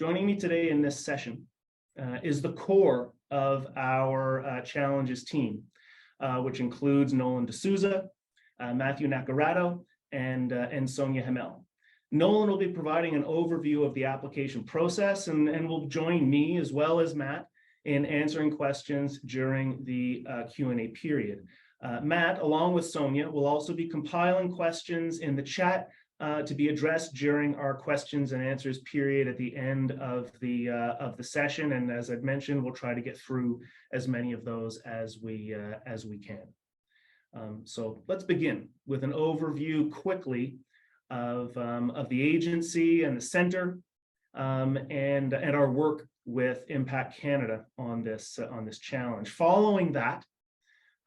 Joining me today in this session is the core of our challenges team, which includes Nolan D'Souza, Matthew Naccarato, and Sonia Hamel. Nolan will be providing an overview of the application process and will join me as well as Matt in answering questions during the Q&A period. Matt, along with Sonia, will also be compiling questions in the chat to be addressed during our questions and answers period at the end of the session. And as I've mentioned, we'll try to get through as many of those as we can. So let's begin with an overview quickly of the agency and the center and our work with Impact Canada on this challenge. Following that,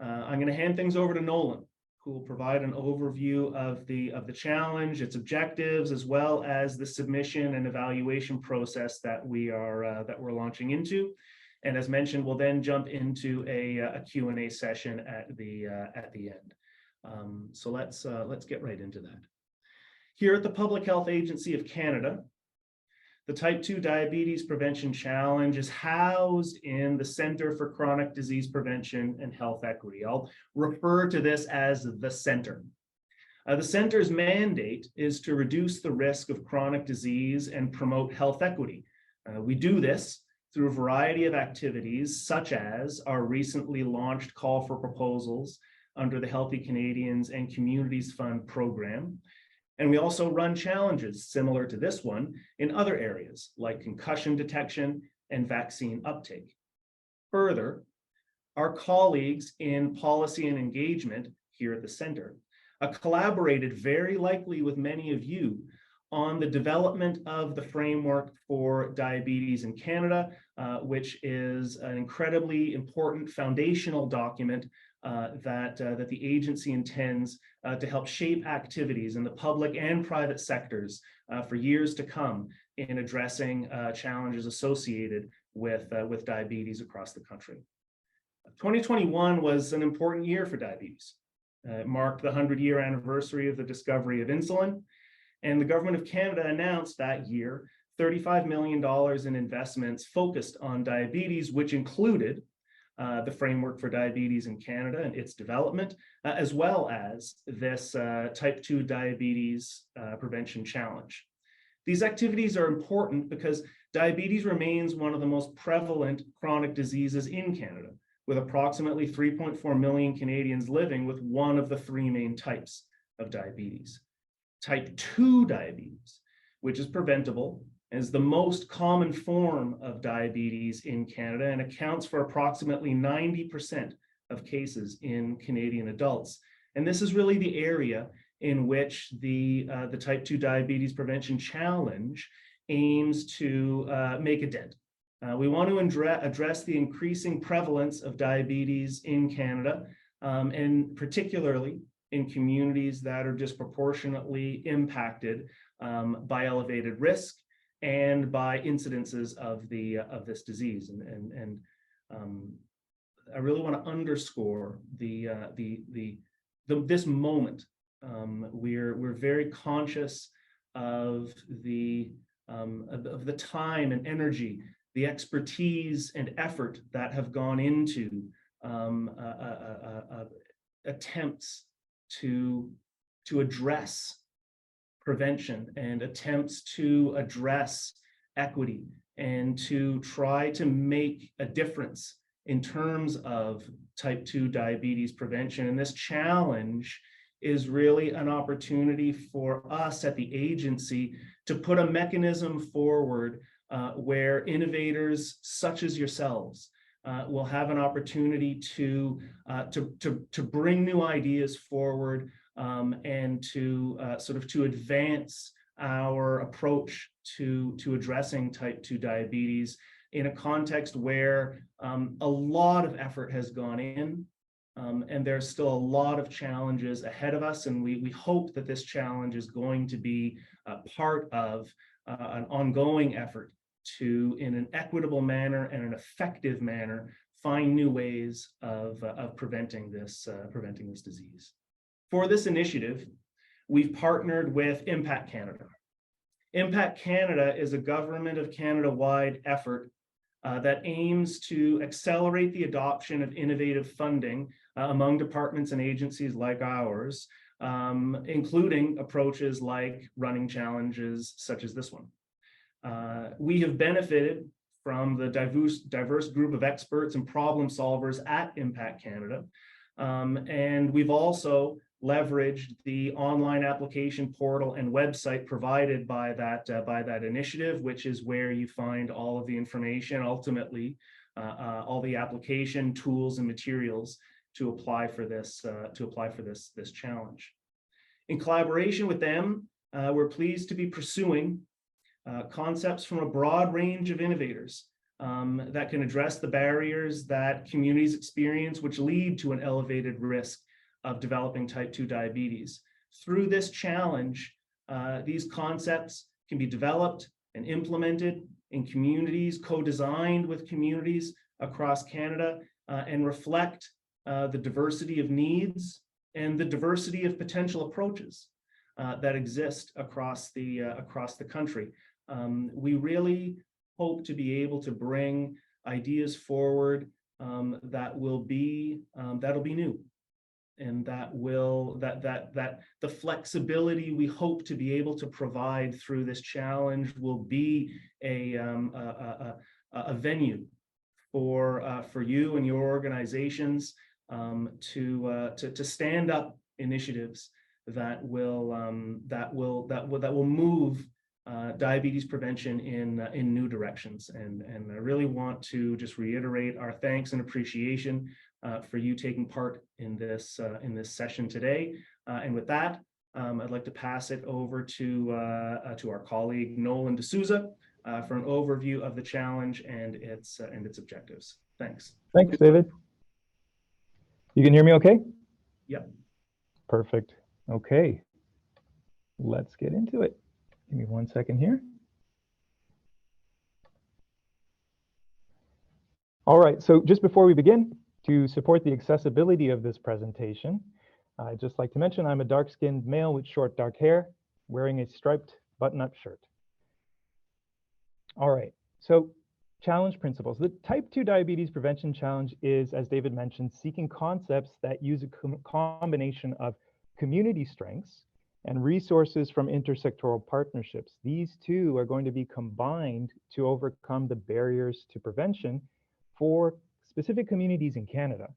I'm going to hand things over to Nolan, who will provide an overview of the challenge, its objectives, as well as the submission and evaluation process that we're launching into. And as mentioned, we'll then jump into a Q&A session at the end. So let's get right into that. Here at the Public Health Agency of Canada, the Type 2 Diabetes Prevention Challenge is housed in the Centre for Chronic Disease Prevention and Health Equity. I'll refer to this as the Centre. The Centre's mandate is to reduce the risk of chronic disease and promote health equity. We do this through a variety of activities, such as our recently launched call for proposals under the Healthy Canadians and Communities Fund program. And we also run challenges similar to this one in other areas like concussion detection and vaccine uptake. Further, our colleagues in policy and engagement here at the Centre collaborated very likely with many of you on the development of the framework for diabetes in Canada, which is an incredibly important foundational document that the agency intends to help shape activities in the public and private sectors for years to come in addressing challenges associated with diabetes across the country. 2021 was an important year for diabetes. It marked the 100-year anniversary of the discovery of insulin, and the Government of Canada announced that year $35 million in investments focused on diabetes, which included the framework for diabetes in Canada and its development, as well as this type 2 diabetes prevention challenge. These activities are important because diabetes remains one of the most prevalent chronic diseases in Canada, with approximately 3.4 million Canadians living with one of the three main types of diabetes. Type 2 diabetes, which is preventable, is the most common form of diabetes in Canada and accounts for approximately 90% of cases in Canadian adults. And this is really the area in which the Type 2 Diabetes Prevention Challenge aims to make a dent. We want to address the increasing prevalence of diabetes in Canada, and particularly in communities that are disproportionately impacted by elevated risk and by incidences of this disease. And I really want to underscore this moment. We're very conscious of the time and energy, the expertise and effort that have gone into attempts to address prevention and attempts to address equity and to try to make a difference in terms of type 2 diabetes prevention. And this challenge is really an opportunity for us at the agency to put a mechanism forward where innovators such as yourselves will have an opportunity to bring new ideas forward and to to advance our approach to addressing type 2 diabetes in a context where a lot of effort has gone in, and there's still a lot of challenges ahead of us. And we hope that this challenge is going to be part of an ongoing effort to, in an equitable manner and an effective manner, find new ways of preventing this disease. For this initiative, we've partnered with Impact Canada. Impact Canada is a Government of Canada-wide effort that aims to accelerate the adoption of innovative funding among departments and agencies like ours, including approaches like running challenges such as this one. We have benefited from the diverse group of experts and problem solvers at Impact Canada. And we've also leveraged the online application portal and website provided by that initiative, which is where you find all of the information, ultimately, all the application tools and materials to apply for this challenge. In collaboration with them, we're pleased to be pursuing concepts from a broad range of innovators that can address the barriers that communities experience, which lead to an elevated risk of developing type 2 diabetes. Through this challenge, these concepts can be developed and implemented in communities, co-designed with communities across Canada, and reflect the diversity of needs and the diversity of potential approaches that exist across the country. We really hope to be able to bring ideas forward that'll be new, and that the flexibility we hope to be able to provide through this challenge will be a venue for you and your organizations to stand up initiatives that will move diabetes prevention in new directions. And I really want to just reiterate our thanks and appreciation for you taking part in this session today. And with that, I'd like to pass it over to our colleague Nolan D'Souza for an overview of the challenge and its objectives. Thanks. Thanks, David. You can hear me okay? Yep. Perfect. Okay. Let's get into it. Give me 1 second here. All right, so just before we begin, to support the accessibility of this presentation, I'd just like to mention I'm a dark-skinned male with short dark hair, wearing a striped button-up shirt. All right, so challenge principles. The type 2 diabetes prevention challenge is, as David mentioned, seeking concepts that use a combination of community strengths and resources from intersectoral partnerships. These two are going to be combined to overcome the barriers to prevention for specific communities in Canada.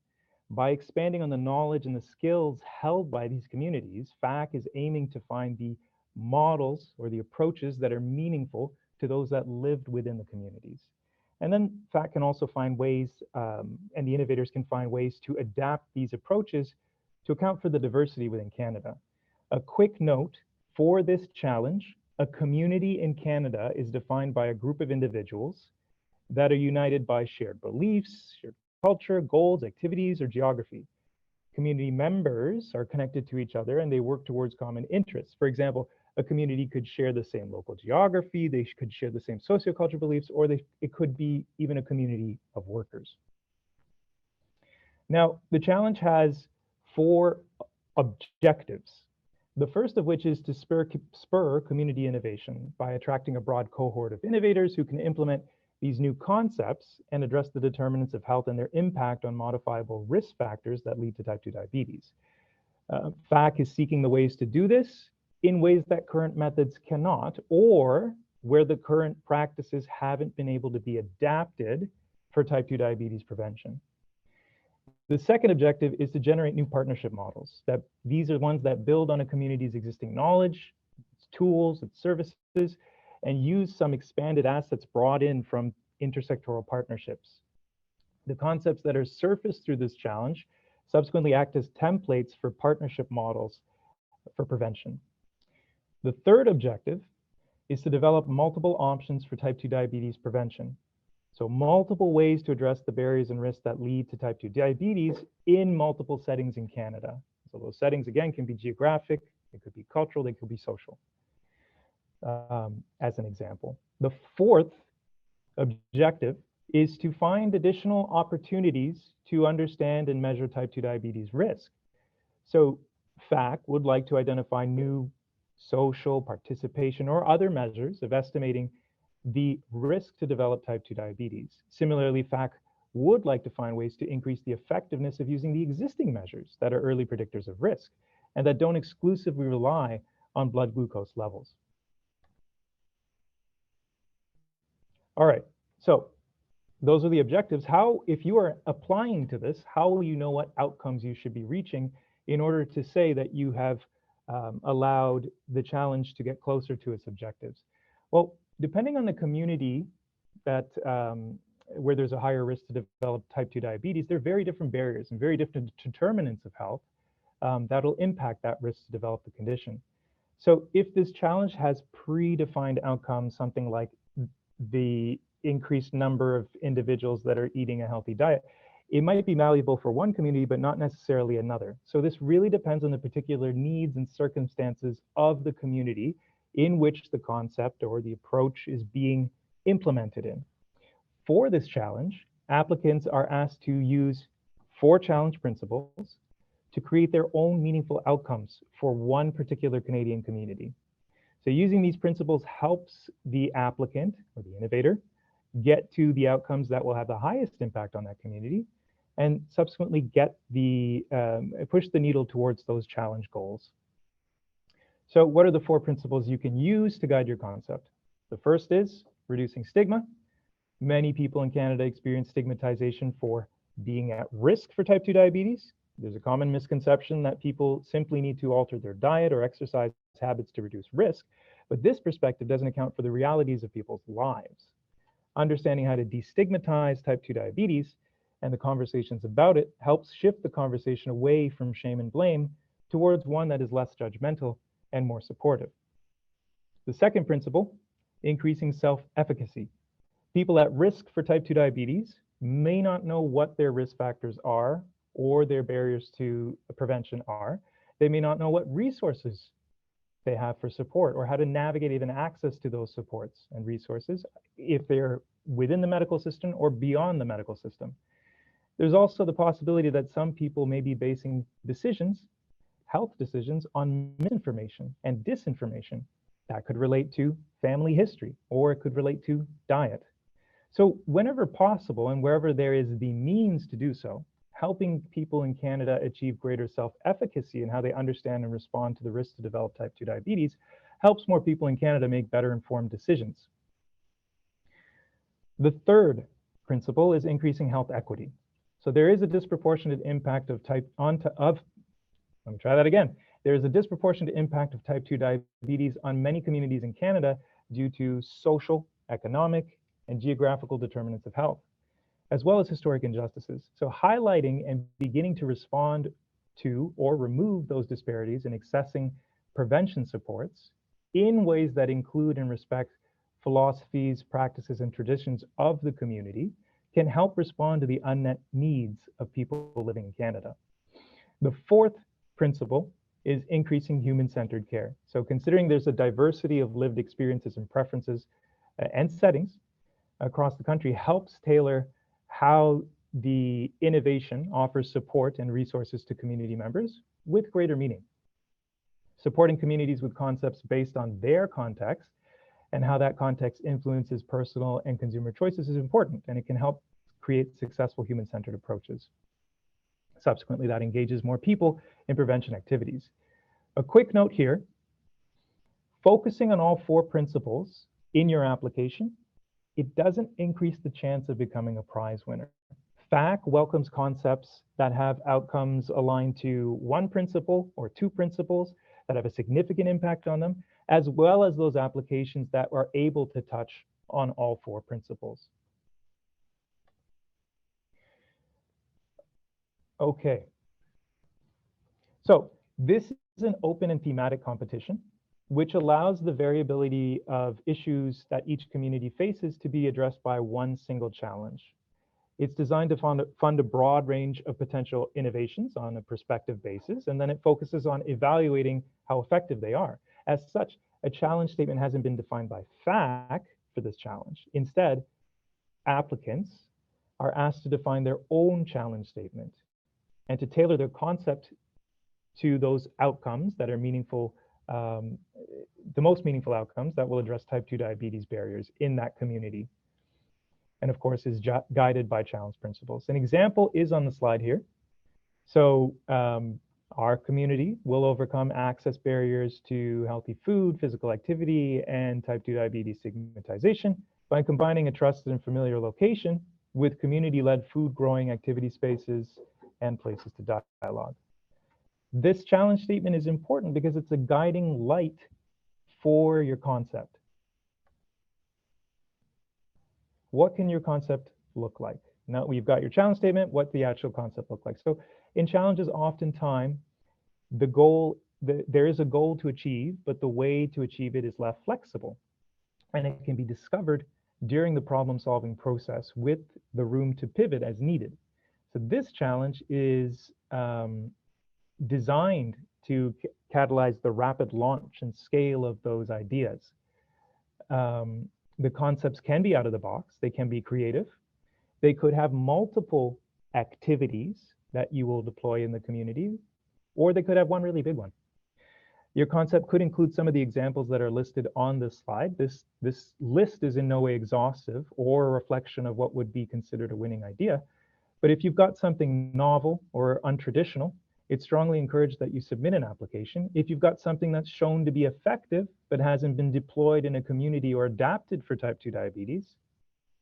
By expanding on the knowledge and the skills held by these communities, FAC is aiming to find the models or the approaches that are meaningful to those that lived within the communities. And then FAC can also find ways, and the innovators can find ways to adapt these approaches to account for the diversity within Canada. A quick note, for this challenge, a community in Canada is defined by a group of individuals that are united by shared beliefs, shared culture, goals, activities, or geography. Community members are connected to each other and they work towards common interests. For example, a community could share the same local geography, they could share the same sociocultural beliefs, or it could be even a community of workers. Now, the challenge has 4 objectives. The first of which is to spur community innovation by attracting a broad cohort of innovators who can implement these new concepts and address the determinants of health and their impact on modifiable risk factors that lead to type 2 diabetes. FAC is seeking the ways to do this in ways that current methods cannot, or where the current practices haven't been able to be adapted for type 2 diabetes prevention. The second objective is to generate new partnership models. These are ones that build on a community's existing knowledge, its tools, its services, and use some expanded assets brought in from intersectoral partnerships. The concepts that are surfaced through this challenge subsequently act as templates for partnership models for prevention. The third objective is to develop multiple options for type 2 diabetes prevention. So multiple ways to address the barriers and risks that lead to type 2 diabetes in multiple settings in Canada. So those settings, again, can be geographic, they could be cultural, they could be social, as an example. The fourth objective is to find additional opportunities to understand and measure type 2 diabetes risk. So FAC would like to identify new social, participation, or other measures of estimating the risk to develop type 2 diabetes. Similarly, FAC would like to find ways to increase the effectiveness of using the existing measures that are early predictors of risk and that don't exclusively rely on blood glucose levels. All right, so those are the objectives. How, if you are applying to this, how will you know what outcomes you should be reaching in order to say that you have allowed the challenge to get closer to its objectives? Well, depending on the community that where there's a higher risk to develop type 2 diabetes, there are very different barriers and very different determinants of health that'll impact that risk to develop the condition. So if this challenge has predefined outcomes, something like the increased number of individuals that are eating a healthy diet, it might be valuable for one community, but not necessarily another. So this really depends on the particular needs and circumstances of the community in which the concept or the approach is being implemented in. For this challenge, applicants are asked to use 4 challenge principles to create their own meaningful outcomes for one particular Canadian community. So using these principles helps the applicant or the innovator get to the outcomes that will have the highest impact on that community and subsequently get the push the needle towards those challenge goals. So what are the 4 principles you can use to guide your concept? The first is reducing stigma. Many people in Canada experience stigmatization for being at risk for type 2 diabetes. There's a common misconception that people simply need to alter their diet or exercise habits to reduce risk, but this perspective doesn't account for the realities of people's lives. Understanding how to destigmatize type 2 diabetes and the conversations about it helps shift the conversation away from shame and blame towards one that is less judgmental and more supportive. The second principle, increasing self-efficacy. People at risk for type 2 diabetes may not know what their risk factors are or their barriers to prevention are. They may not know what resources they have for support or how to navigate even access to those supports and resources if they're within the medical system or beyond the medical system. There's also the possibility that some people may be basing decisions, health decisions, on misinformation and disinformation. That could relate to family history, or it could relate to diet. So whenever possible and wherever there is the means to do so, helping people in Canada achieve greater self-efficacy in how they understand and respond to the risk to develop type 2 diabetes helps more people in Canada make better informed decisions. The third principle is increasing health equity. So there is a disproportionate impact of There is a disproportionate impact of type 2 diabetes on many communities in Canada due to social, economic, and geographical determinants of health, as well as historic injustices. So highlighting and beginning to respond to or remove those disparities and accessing prevention supports in ways that include and respect philosophies, practices, and traditions of the community can help respond to the unmet needs of people living in Canada. The fourth principle is increasing human-centered care. So considering there's a diversity of lived experiences and preferences and settings across the country helps tailor how the innovation offers support and resources to community members with greater meaning. Supporting communities with concepts based on their context and how that context influences personal and consumer choices is important, and it can help create successful human-centered approaches. Subsequently, that engages more people in prevention activities. A quick note here, focusing on all 4 principles in your application, it doesn't increase the chance of becoming a prize winner. FAC welcomes concepts that have outcomes aligned to 1 principle or 2 principles that have a significant impact on them, as well as those applications that are able to touch on all 4 principles. Okay. So this is an open and thematic competition, which allows the variability of issues that each community faces to be addressed by one single challenge. It's designed to fund a broad range of potential innovations on a prospective basis, and then it focuses on evaluating how effective they are. As such, a challenge statement hasn't been defined by FAC for this challenge. Instead, applicants are asked to define their own challenge statement and to tailor their concept to those outcomes that are meaningful the most meaningful outcomes that will address type 2 diabetes barriers in that community. And of course, is guided by challenge principles. An example is on the slide here. So our community will overcome access barriers to healthy food, physical activity, and type 2 diabetes stigmatization by combining a trusted and familiar location with community-led food growing activity spaces and places to dialogue. This challenge statement is important because it's a guiding light for your concept. What can your concept look like? Now we've got your challenge statement, what the actual concept look like. So in challenges, oftentimes, there is a goal to achieve, but the way to achieve it is left flexible. And it can be discovered during the problem-solving process with the room to pivot as needed. So this challenge is designed to catalyze the rapid launch and scale of those ideas. The concepts can be out of the box. They can be creative. They could have multiple activities that you will deploy in the community, or they could have one really big one. Your concept could include some of the examples that are listed on this slide. This list is in no way exhaustive or a reflection of what would be considered a winning idea. But if you've got something novel or untraditional, it's strongly encouraged that you submit an application. If you've got something that's shown to be effective but hasn't been deployed in a community or adapted for type 2 diabetes,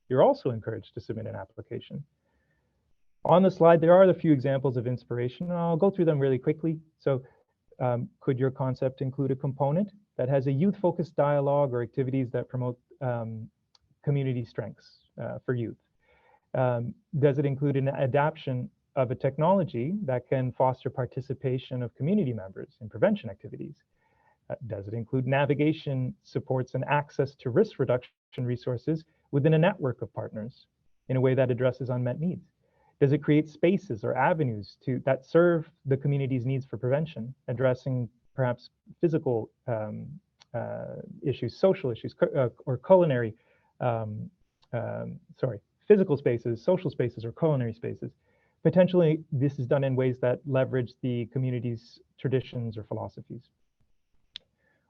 you're also encouraged to submit an application. On the slide, there are a few examples of inspiration, and I'll go through them really quickly. So could your concept include a component that has a youth-focused dialogue or activities that promote community strengths for youth? Does it include an adaptation of a technology that can foster participation of community members in prevention activities? Does it include navigation supports and access to risk reduction resources within a network of partners in a way that addresses unmet needs? Does it create spaces or avenues that serve the community's needs for prevention, addressing perhaps physical issues, social issues, or culinary, physical spaces, social spaces, or culinary spaces? Potentially, this is done in ways that leverage the community's traditions or philosophies.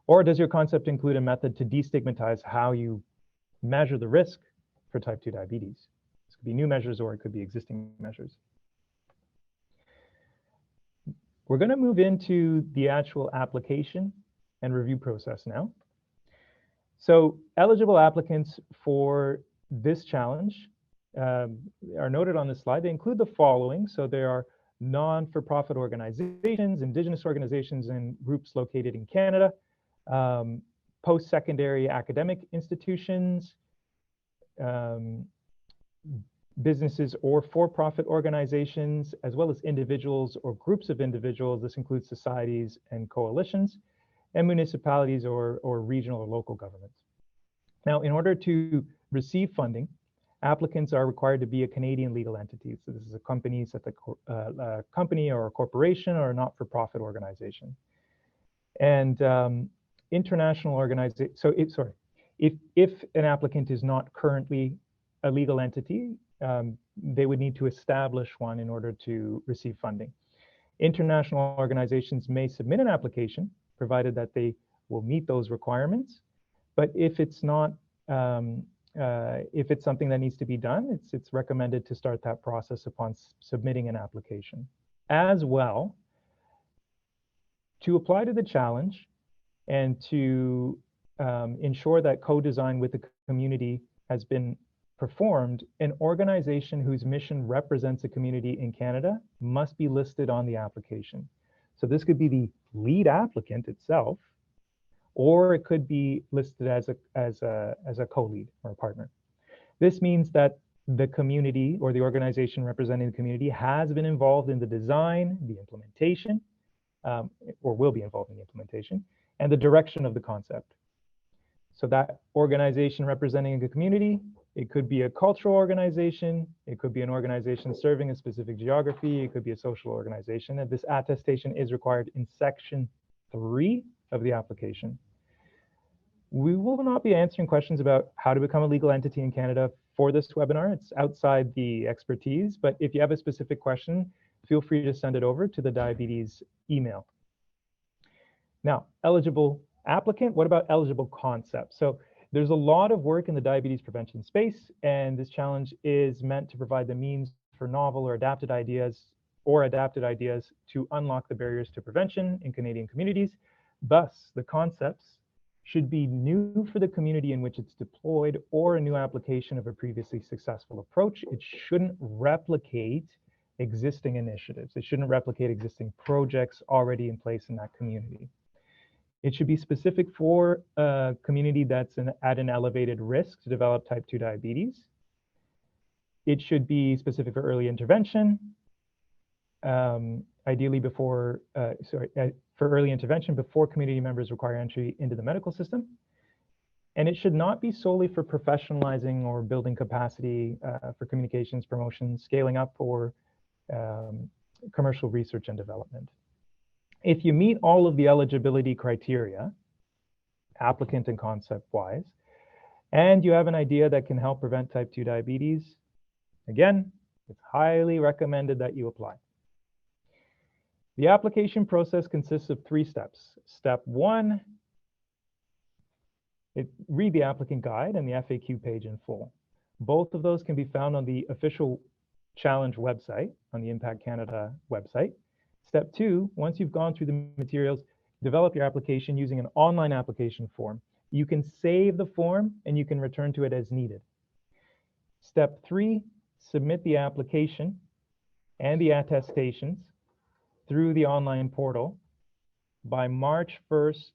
Or does your concept include a method to destigmatize how you measure the risk for type 2 diabetes? This could be new measures or it could be existing measures. We're going to move into the actual application and review process now. So eligible applicants for this challenge are noted on this slide. They include the following. So there are non-for-profit organizations, Indigenous organizations, and groups located in Canada, post-secondary academic institutions, businesses or for-profit organizations, as well as individuals or groups of individuals. This includes societies and coalitions, and municipalities or regional or local governments. Now, in order to receive funding, applicants are required to be a Canadian legal entity. So this is a company, company or a corporation or a not-for-profit organization. And international organization. So if an applicant is not currently a legal entity, they would need to establish one in order to receive funding. International organizations may submit an application, provided that they will meet those requirements. But if it's not, if it's something that needs to be done, it's recommended to start that process upon submitting an application. As well, to apply to the challenge and to ensure that co-design with the community has been performed, an organization whose mission represents a community in Canada must be listed on the application. So this could be the lead applicant itself, or it could be listed as a co-lead or a partner. This means that the community or the organization representing the community has been involved in the design, the implementation, or will be involved in the implementation, and the direction of the concept. So that organization representing a community, it could be a cultural organization, it could be an organization serving a specific geography, it could be a social organization, and this attestation is required in section 3 of the application. We will not be answering questions about how to become a legal entity in Canada for this webinar. It's outside the expertise, but if you have a specific question, feel free to send it over to the diabetes email. Now, eligible applicant, what about eligible concept? So there's a lot of work in the diabetes prevention space, and this challenge is meant to provide the means for novel or adapted ideas to unlock the barriers to prevention in Canadian communities. Thus, the concepts should be new for the community in which it's deployed or a new application of a previously successful approach. It shouldn't replicate existing initiatives. It shouldn't replicate existing projects already in place in that community. It should be specific for a community that's at an elevated risk to develop type 2 diabetes. It should be specific for early intervention, ideally for early intervention before community members require entry into the medical system. And it should not be solely for professionalizing or building capacity for communications, promotion, scaling up, or commercial research and development. If you meet all of the eligibility criteria, applicant and concept-wise, and you have an idea that can help prevent type 2 diabetes, again, it's highly recommended that you apply. The application process consists of 3 steps. Step 1, read the applicant guide and the FAQ page in full. Both of those can be found on the official challenge website, on the Impact Canada website. Step 2, once you've gone through the materials, develop your application using an online application form. You can save the form and you can return to it as needed. Step 3, submit the application and the attestations through the online portal by March 1st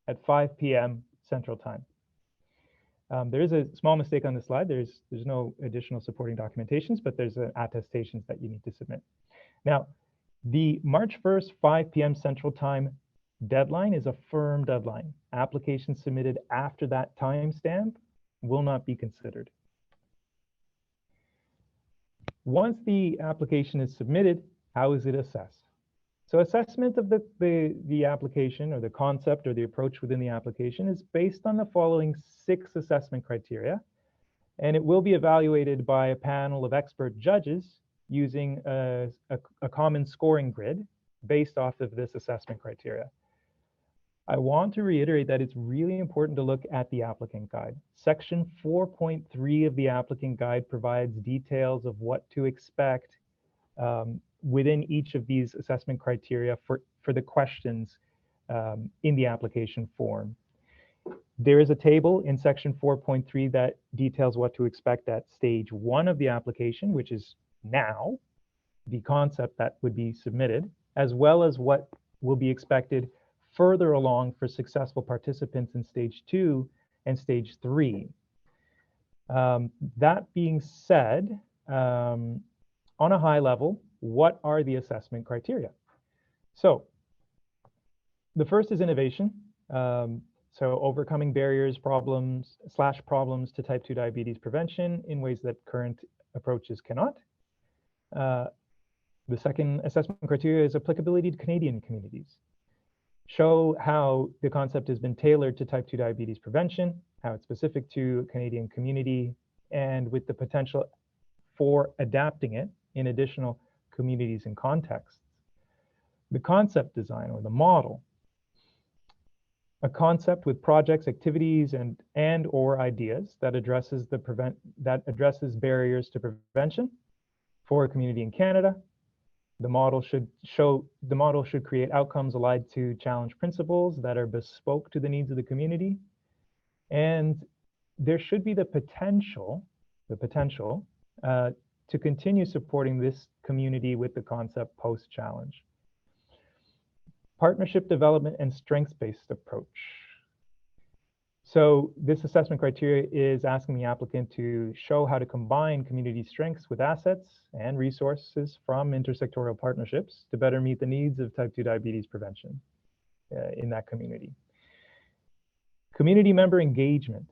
at 5 p.m. Central Time. There is a small mistake on this slide. There's no additional supporting documentations, but there's attestations that you need to submit. Now, the March 1st, 5 p.m. Central Time deadline is a firm deadline. Applications submitted after that timestamp will not be considered. Once the application is submitted, how is it assessed? So assessment of the application or the concept or the approach within the application is based on the following 6 assessment criteria, and it will be evaluated by a panel of expert judges using a common scoring grid based off of this assessment criteria. I want to reiterate that it's really important to look at the applicant guide. Section 4.3 of the applicant guide provides details of what to expect within each of these assessment criteria for the questions in the application form. There is a table in section 4.3 that details what to expect at stage 1 of the application, which is now the concept that would be submitted, as well as what will be expected further along for successful participants in stage 2 and stage 3. That being said, on a high level, what are the assessment criteria? So the first is innovation. So overcoming barriers, problems to type 2 diabetes prevention in ways that current approaches cannot. The second assessment criteria is applicability to Canadian communities. Show how the concept has been tailored to type 2 diabetes prevention, how it's specific to a Canadian community, and with the potential for adapting it in additional communities and contexts. The concept design or the model, a concept with projects, activities, and or ideas that addresses barriers to prevention for a community in Canada. The model should create outcomes aligned to challenge principles that are bespoke to the needs of the community. And there should be the potential to continue supporting this community with the concept post-challenge. Partnership development and strengths-based approach. So this assessment criteria is asking the applicant to show how to combine community strengths with assets and resources from intersectoral partnerships to better meet the needs of type 2 diabetes prevention in that community. Community member engagement.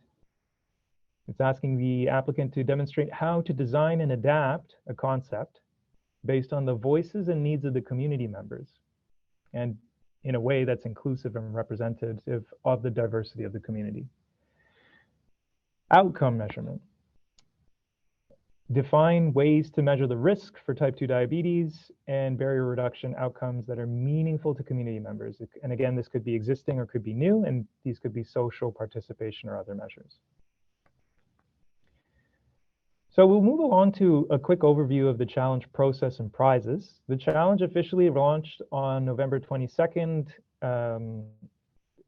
It's asking the applicant to demonstrate how to design and adapt a concept based on the voices and needs of the community members, and in a way that's inclusive and representative of the diversity of the community. Outcome measurement. Define ways to measure the risk for type 2 diabetes and barrier reduction outcomes that are meaningful to community members. And again, this could be existing or could be new, and these could be social participation or other measures. So we'll move along to a quick overview of the challenge process and prizes. The challenge officially launched on November 22nd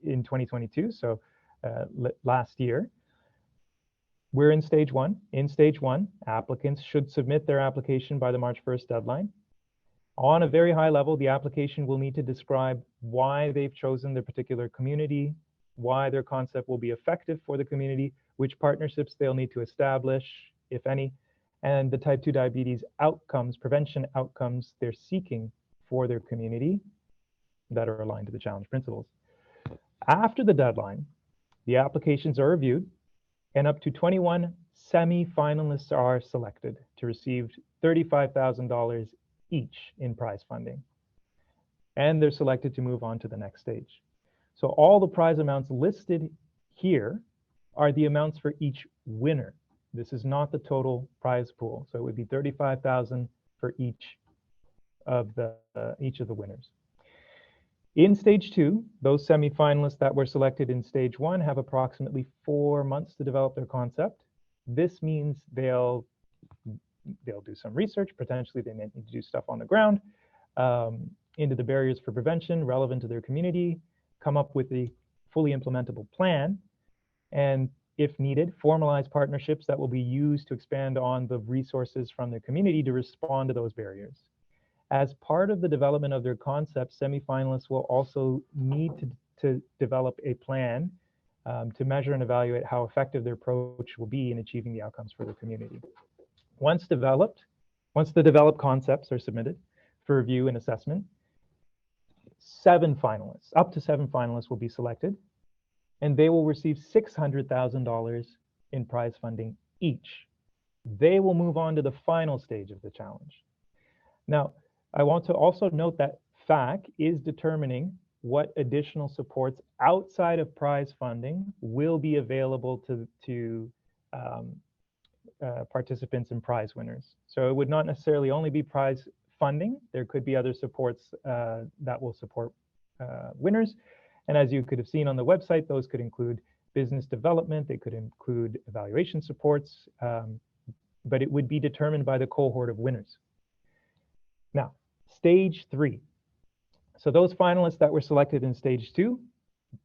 in 2022, so last year. We're in stage one. In stage one, applicants should submit their application by the March 1st deadline. On a very high level, the application will need to describe why they've chosen their particular community, why their concept will be effective for the community, which partnerships they'll need to establish, if any, and the type 2 diabetes outcomes, prevention outcomes they're seeking for their community that are aligned to the challenge principles. After the deadline, the applications are reviewed, and up to 21 semi-finalists are selected to receive $35,000 each in prize funding. And they're selected to move on to the next stage. So all the prize amounts listed here are the amounts for each winner. This is not the total prize pool. So it would be $35,000 for each of the winners. In stage two, those semi-finalists that were selected in stage one have approximately 4 months to develop their concept. This means they'll do some research. Potentially, they may need to do stuff on the ground into the barriers for prevention relevant to their community, come up with a fully implementable plan, and if needed, formalize partnerships that will be used to expand on the resources from their community to respond to those barriers. As part of the development of their concept, semi-finalists will also need to develop a plan to measure and evaluate how effective their approach will be in achieving the outcomes for their community. Once the developed concepts are submitted for review and assessment, up to seven finalists will be selected, and they will receive $600,000 in prize funding each. They will move on to the final stage of the challenge. Now, I want to also note that FAC is determining what additional supports outside of prize funding will be available to participants and prize winners. So it would not necessarily only be prize funding. There could be other supports that will support winners. And as you could have seen on the website, those could include business development, they could include evaluation supports, but it would be determined by the cohort of winners. Now, stage three. So those finalists that were selected in stage two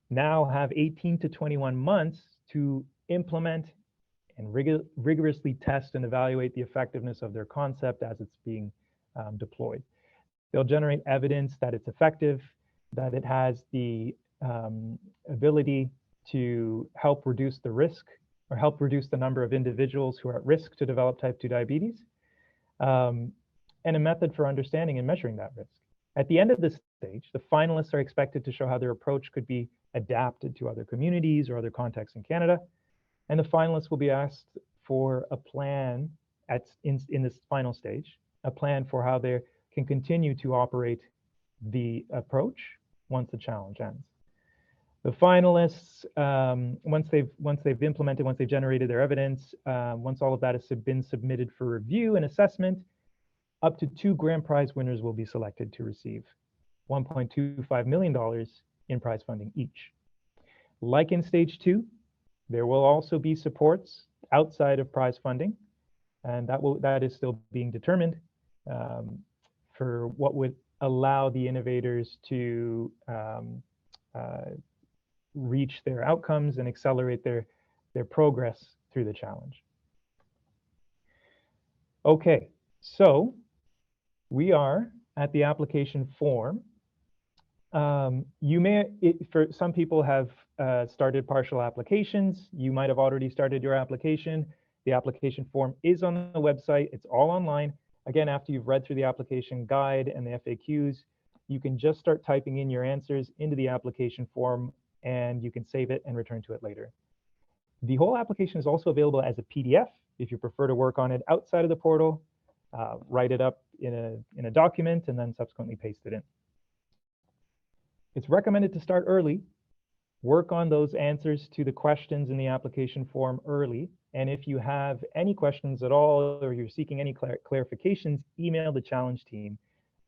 now have 18 to 21 months to implement and rigorously test and evaluate the effectiveness of their concept as it's being deployed. They'll generate evidence that it's effective, that it has the ability to help reduce the risk or help reduce the number of individuals who are at risk to develop type 2 diabetes, and a method for understanding and measuring that risk. At the end of this stage, the finalists are expected to show how their approach could be adapted to other communities or other contexts in Canada, and the finalists will be asked for a plan in this final stage, a plan for how they can continue to operate the approach once the challenge ends. The finalists, once they've implemented, once they've generated their evidence, once all of that has been submitted for review and assessment, up to 2 grand prize winners will be selected to receive $1.25 million in prize funding each. Like in stage 2, there will also be supports outside of prize funding, and that is still being determined for what would allow the innovators to reach their outcomes and accelerate their progress through the challenge. Okay, so we are at the application form. For some people have started partial applications. You might have already started your application. The application form is on the website. It's all online. Again, after you've read through the application guide and the FAQs, you can just start typing in your answers into the application form, and you can save it and return to it later. The whole application is also available as a PDF if you prefer to work on it outside of the portal, write it up in a document, and then subsequently paste it in. It's recommended to start early. Work on those answers to the questions in the application form early. And if you have any questions at all, or you're seeking any clarifications, email the challenge team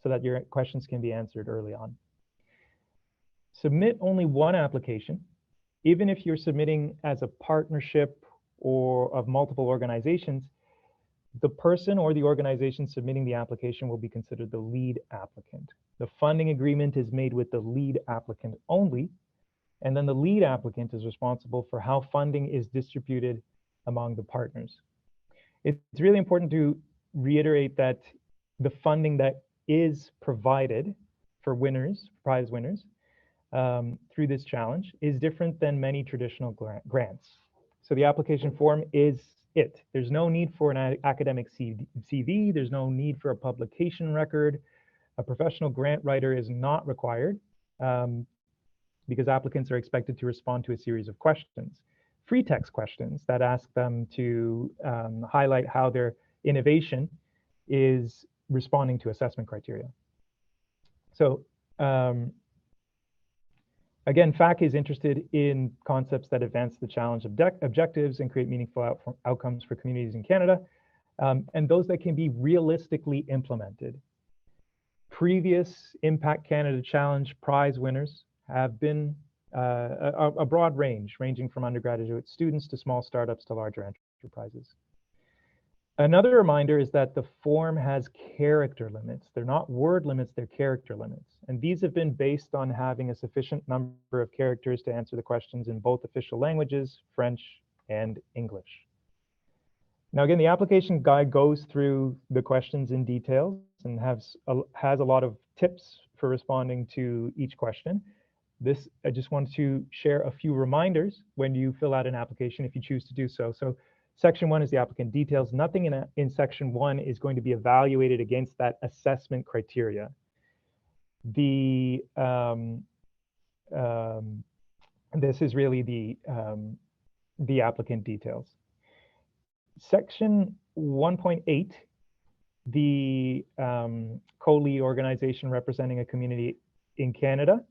so that your questions can be answered early on. Submit only one application. Even if you're submitting as a partnership or of multiple organizations, the person or the organization submitting the application will be considered the lead applicant. The funding agreement is made with the lead applicant only, and then the lead applicant is responsible for how funding is distributed among the partners. It's really important to reiterate that the funding that is provided for winners, prize winners, through this challenge is different than many traditional grants. So the application form is it. There's no need for an academic CV. There's no need for a publication record. A professional grant writer is not required because applicants are expected to respond to a series of questions. Free text questions that ask them to highlight how their innovation is responding to assessment criteria. So again, FAC is interested in concepts that advance the challenge objectives and create meaningful outcomes for communities in Canada, and those that can be realistically implemented. Previous Impact Canada Challenge prize winners have been a broad range, ranging from undergraduate students to small startups to larger enterprises. Another reminder is that the form has character limits. They're not word limits, they're character limits. And these have been based on having a sufficient number of characters to answer the questions in both official languages, French and English. Now, again, the application guide goes through the questions in detail and has a lot of tips for responding to each question. I just want to share a few reminders when you fill out an application if you choose to do so. So Section 1 is the applicant details. Nothing in Section 1 is going to be evaluated against that assessment criteria. This is really the applicant details. Section 1.8, the co-lead organization representing a community in Canada.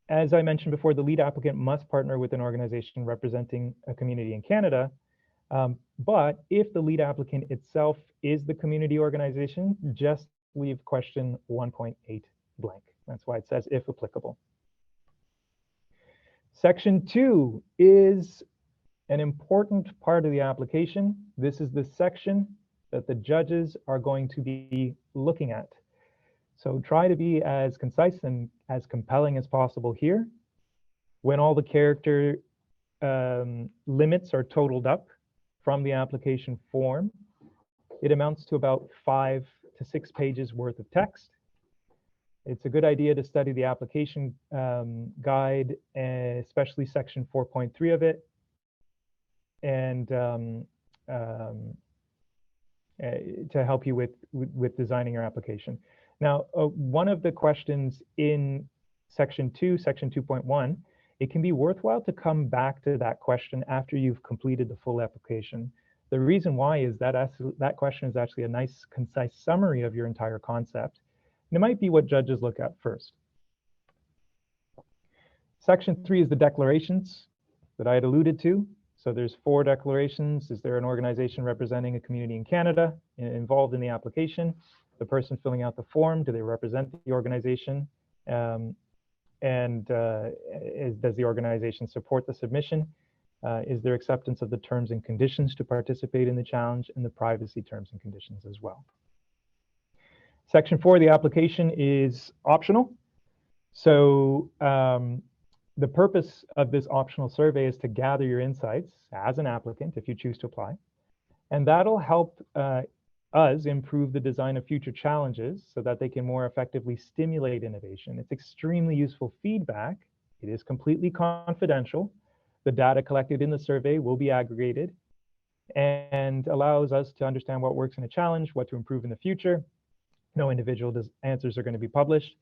As I mentioned before, the lead applicant must partner with an organization representing a community in Canada. But if the lead applicant itself is the community organization, just leave question 1.8 blank. That's why it says if applicable. Section 2 is an important part of the application. This is the section that the judges are going to be looking at. So try to be as concise and as compelling as possible here. When all the character limits are totaled up from the application form, it amounts to about 5 to 6 pages worth of text. It's a good idea to study the application guide, especially section 4.3 of it, and to help you with designing your application. Now, one of the questions in section 2, section 2.1, it can be worthwhile to come back to that question after you've completed the full application. The reason why is that that question is actually a nice, concise summary of your entire concept. And it might be what judges look at first. Section 3 is the declarations that I had alluded to. So there's 4 declarations. Is there an organization representing a community in Canada involved in the application? The person filling out the form, do they represent the organization? Does the organization support the submission? Is there acceptance of the terms and conditions to participate in the challenge, and the privacy terms and conditions as well? Section 4, the application is optional. So the purpose of this optional survey is to gather your insights as an applicant if you choose to apply. And that'll help us improve the design of future challenges so that they can more effectively stimulate innovation. It's extremely useful feedback. It is completely confidential. The data collected in the survey will be aggregated and allows us to understand what works in a challenge, what to improve in the future. No individual answers are going to be published,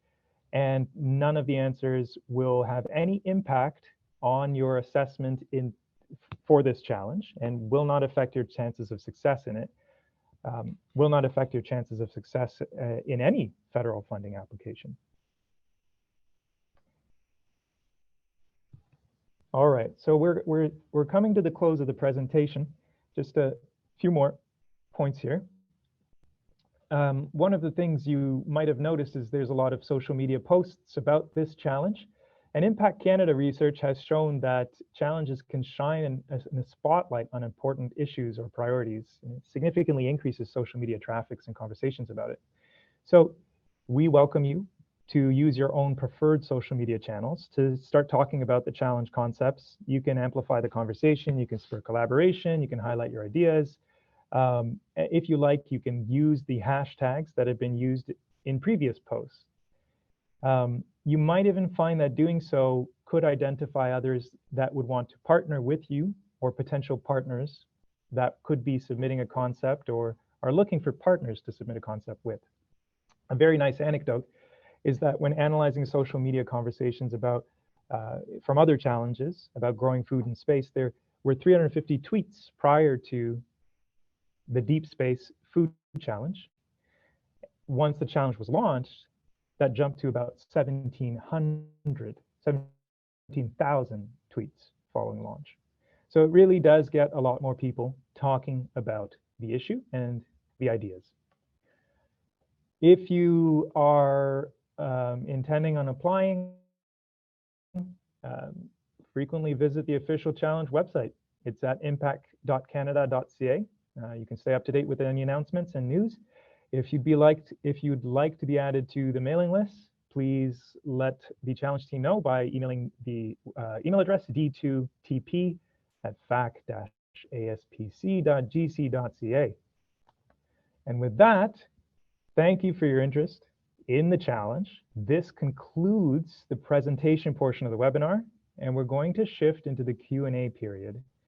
and none of the answers will have any impact on your assessment for this challenge and will not affect your chances of success in it. Will not affect your chances of success in any federal funding application. All right, so we're coming to the close of the presentation. Just a few more points here. One of the things you might have noticed is there's a lot of social media posts about this challenge. And Impact Canada research has shown that challenges can shine in a spotlight on important issues or priorities, and it significantly increases social media traffic and conversations about it. So we welcome you to use your own preferred social media channels to start talking about the challenge concepts. You can amplify the conversation, you can spur collaboration, you can highlight your ideas. If you like, you can use the hashtags that have been used in previous posts. You might even find that doing so could identify others that would want to partner with you, or potential partners that could be submitting a concept or are looking for partners to submit a concept with. A very nice anecdote is that when analyzing social media conversations about from other challenges about growing food in space, there were 350 tweets prior to the Deep Space Food Challenge. Once the challenge was launched, that jumped to about 17,000 tweets following launch. So it really does get a lot more people talking about the issue and the ideas. If you are intending on applying, frequently visit the official challenge website. It's at impact.canada.ca. You can stay up to date with any announcements and news. If you'd like to be added to the mailing list, please let the challenge team know by emailing the email address d2tp@fac-aspc.gc.ca. And with that, thank you for your interest in the challenge. This concludes the presentation portion of the webinar, and we're going to shift into the Q&A period.